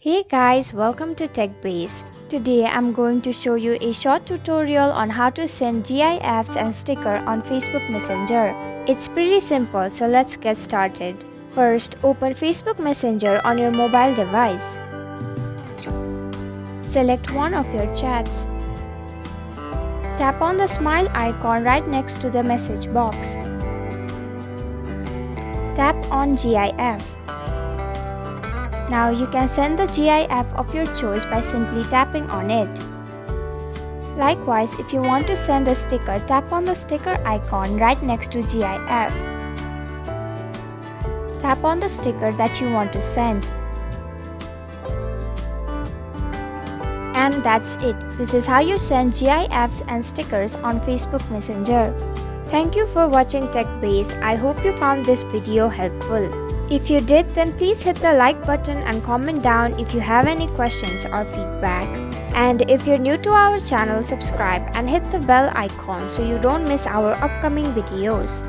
Hey guys, welcome to TechBase. Today I'm going to show you a short tutorial on how to send GIFs and sticker on Facebook Messenger. It's pretty simple, so let's get started. First, open Facebook Messenger on your mobile device. Select one of your chats. Tap on the smile icon right next to the message box. Tap on GIF. Now you can send the GIF of your choice by simply tapping on it. Likewise, if you want to send a sticker, tap on the sticker icon right next to GIF. Tap on the sticker that you want to send. And that's it. This is how you send GIFs and stickers on Facebook Messenger. Thank you for watching TechBase. I hope you found this video helpful. If you did, then please hit the like button and comment down if you have any questions or feedback. And if you're new to our channel, subscribe and hit the bell icon so you don't miss our upcoming videos.